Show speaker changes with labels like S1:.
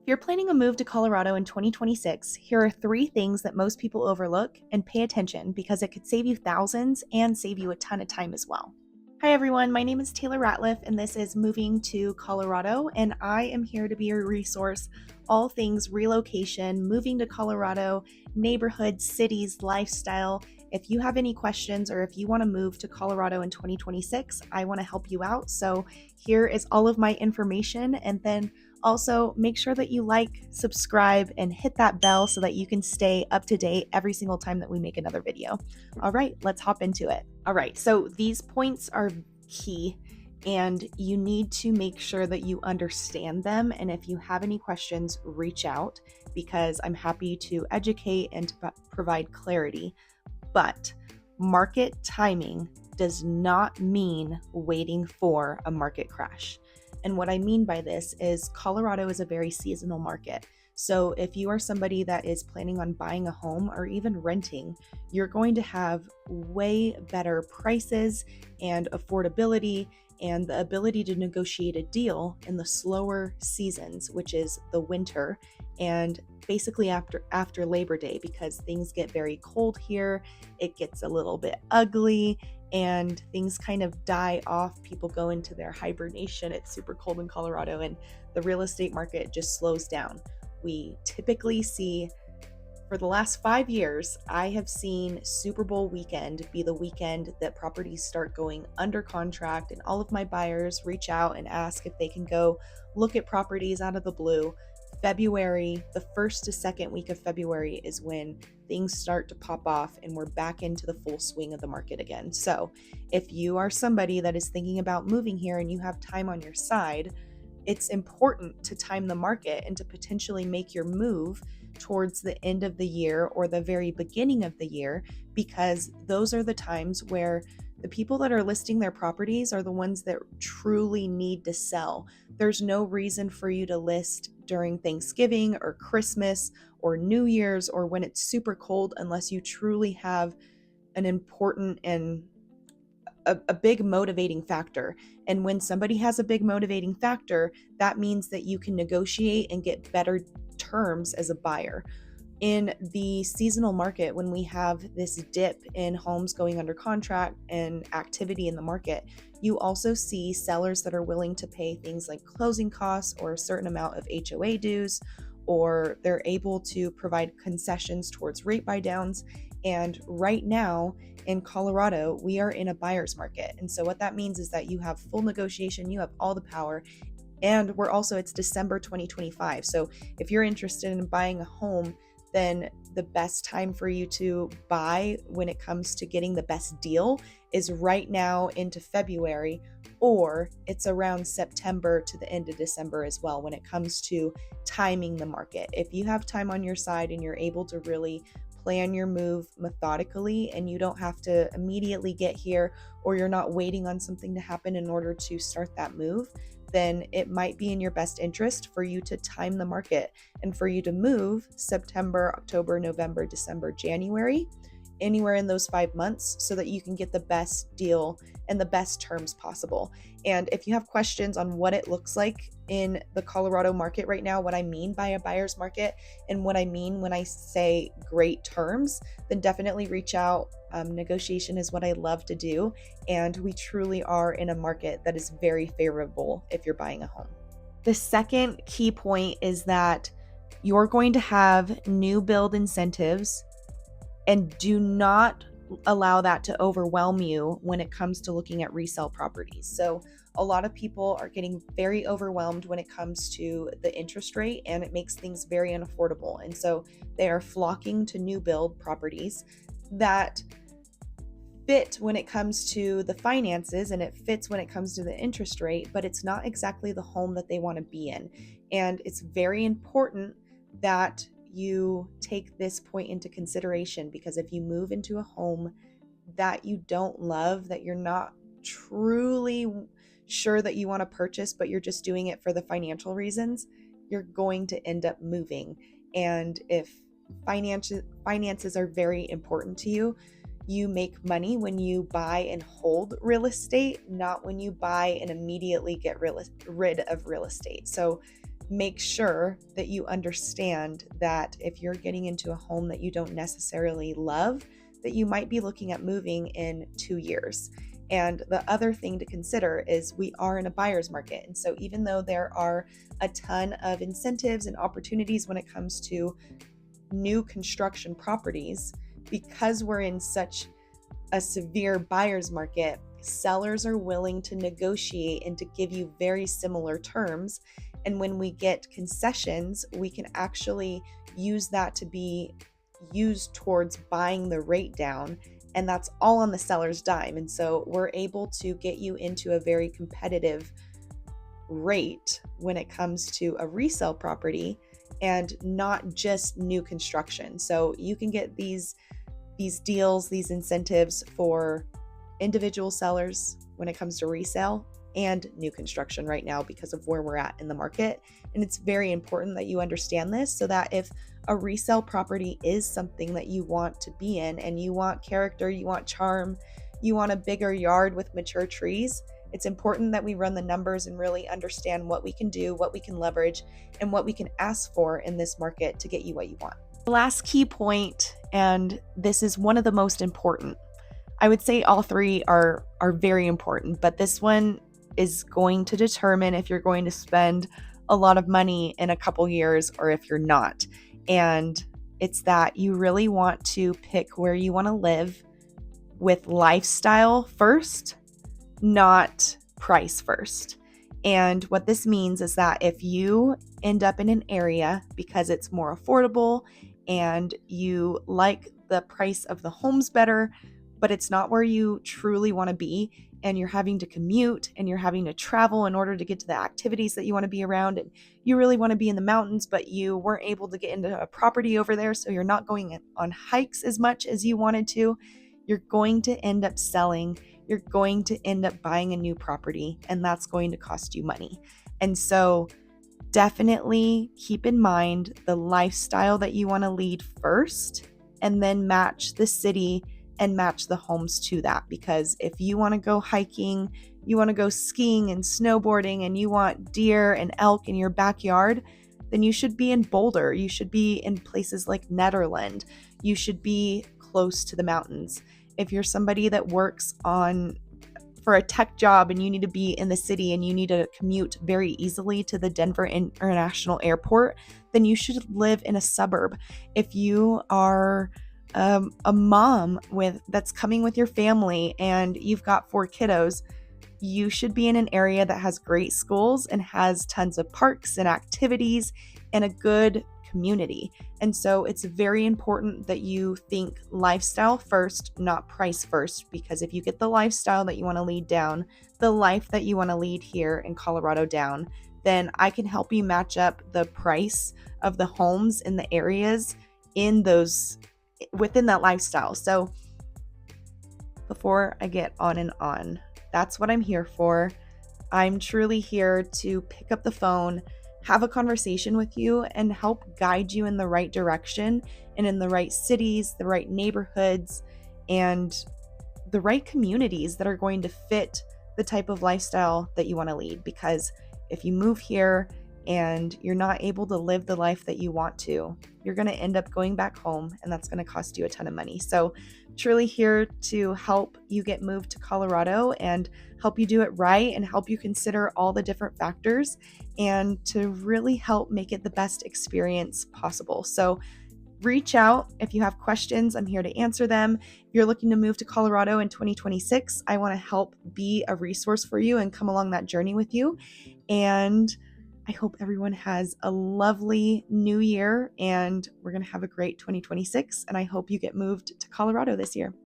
S1: If you're planning a move to Colorado in 2026, here are 3 things that most people overlook and pay attention because it could save you thousands and save you a ton of time as well. Hi everyone, my name is Taylor Ratliff and this is Moving to Colorado, and I am here to be your resource all things relocation, moving to Colorado, neighborhoods, cities, lifestyle. If you have any questions or if you want to move to Colorado in 2026, I want to help you out. So here is all of my information, and then also make sure that you like, subscribe, and hit that bell so that you can stay up to date every single time that we make another video. All right, let's hop into it. All right, so these points are key and you need to make sure that you understand them. And if you have any questions, reach out because I'm happy to educate and to provide clarity. But market timing does not mean waiting for a market crash. And what I mean by this is Colorado is a very seasonal market. So if you are somebody that is planning on buying a home or even renting, you're going to have way better prices and affordability and the ability to negotiate a deal in the slower seasons, which is the winter and basically after Labor Day, because things get very cold here, it gets a little bit ugly, and things kind of die off. People go into their hibernation. It's super cold in Colorado and the real estate market just slows down. We typically see, for the last 5 years, I have seen Super Bowl weekend be the weekend that properties start going under contract, and all of my buyers reach out and ask if they can go look at properties out of the blue. February, the first to second week of February is when things start to pop off and we're back into the full swing of the market again. So if you are somebody that is thinking about moving here and you have time on your side, it's important to time the market and to potentially make your move towards the end of the year or the very beginning of the year, because those are the times where the people that are listing their properties are the ones that truly need to sell. There's no reason for you to list during Thanksgiving or Christmas or New Year's or when it's super cold unless you truly have an important and a big motivating factor. And when somebody has a big motivating factor, that means that you can negotiate and get better terms as a buyer. In the seasonal market, when we have this dip in homes going under contract and activity in the market, you also see sellers that are willing to pay things like closing costs or a certain amount of HOA dues, or they're able to provide concessions towards rate buy downs. And right now in Colorado, we are in a buyer's market. And so what that means is that you have full negotiation, you have all the power. And it's December 2025. So if you're interested in buying a home, then the best time for you to buy when it comes to getting the best deal is right now into February, or it's around September to the end of December as well when it comes to timing the market. If you have time on your side and you're able to really plan your move methodically and you don't have to immediately get here, or you're not waiting on something to happen in order to start that move, then it might be in your best interest for you to time the market and for you to move September, October, November, December, January, anywhere in those 5 months so that you can get the best deal and the best terms possible. And if you have questions on what it looks like in the Colorado market right now, what I mean by a buyer's market and what I mean when I say great terms, then definitely reach out. Negotiation is what I love to do, and we truly are in a market that is very favorable if you're buying a home. The second key point is that you're going to have new build incentives, and do not allow that to overwhelm you when it comes to looking at resale properties. So a lot of people are getting very overwhelmed when it comes to the interest rate, and it makes things very unaffordable. And so they are flocking to new build properties that fit when it comes to the finances and it fits when it comes to the interest rate, but it's not exactly the home that they want to be in. And it's very important that you take this point into consideration, because if you move into a home that you don't love, that you're not truly sure that you want to purchase, but you're just doing it for the financial reasons, you're going to end up moving. And if finances are very important to you, you make money when you buy and hold real estate, not when you buy and immediately get rid of real estate. So make sure that you understand that if you're getting into a home that you don't necessarily love, that you might be looking at moving in 2 years. And the other thing to consider is we are in a buyer's market. And so even though there are a ton of incentives and opportunities when it comes to new construction properties, because we're in such a severe buyer's market, sellers are willing to negotiate and to give you very similar terms. And when we get concessions, we can actually use that to be used towards buying the rate down. And that's all on the seller's dime. And so we're able to get you into a very competitive rate when it comes to a resale property and not just new construction. So you can get these deals, these incentives for individual sellers when it comes to resale and new construction right now because of where we're at in the market. And it's very important that you understand this so that if a resale property is something that you want to be in and you want character, you want charm, you want a bigger yard with mature trees, it's important that we run the numbers and really understand what we can do, what we can leverage, and what we can ask for in this market to get you what you want. The last key point, and this is one of the most important. I would say all three are very important, but this one is going to determine if you're going to spend a lot of money in a couple years or if you're not. And it's that you really want to pick where you want to live with lifestyle first, not price first. And what this means is that if you end up in an area because it's more affordable and you like the price of the homes better, but it's not where you truly want to be, and you're having to commute and you're having to travel in order to get to the activities that you want to be around, and you really want to be in the mountains, but you weren't able to get into a property over there, so you're not going on hikes as much as you wanted to, you're going to end up selling. You're going to end up buying a new property, and that's going to cost you money. And so definitely keep in mind the lifestyle that you want to lead first, and then match the city and match the homes to that. Because if you want to go hiking, you want to go skiing and snowboarding, and you want deer and elk in your backyard, then you should be in Boulder. You should be in places like Netherland. You should be close to the mountains. If you're somebody that works for a tech job and you need to be in the city and you need to commute very easily to the Denver International Airport, then you should live in a suburb. If you are a mom that's coming with your family and you've got 4 kiddos, you should be in an area that has great schools and has tons of parks and activities and a good community. And so it's very important that you think lifestyle first, not price first, because if you get the lifestyle that you want to lead down, the life that you want to lead here in Colorado down, then I can help you match up the price of the homes in the areas within that lifestyle. So before I get on and on, that's what I'm here for. I'm truly here to pick up the phone, have a conversation with you, and help guide you in the right direction and in the right cities, the right neighborhoods, and the right communities that are going to fit the type of lifestyle that you want to lead. Because if you move here and you're not able to live the life that you want to, you're going to end up going back home, and that's going to cost you a ton of money. So truly here to help you get moved to Colorado and help you do it right and help you consider all the different factors and to really help make it the best experience possible. So reach out if you have questions. I'm here to answer them. If you're looking to move to Colorado in 2026, I want to help be a resource for you and come along that journey with you. And I hope everyone has a lovely new year, and we're going to have a great 2026. And I hope you get moved to Colorado this year.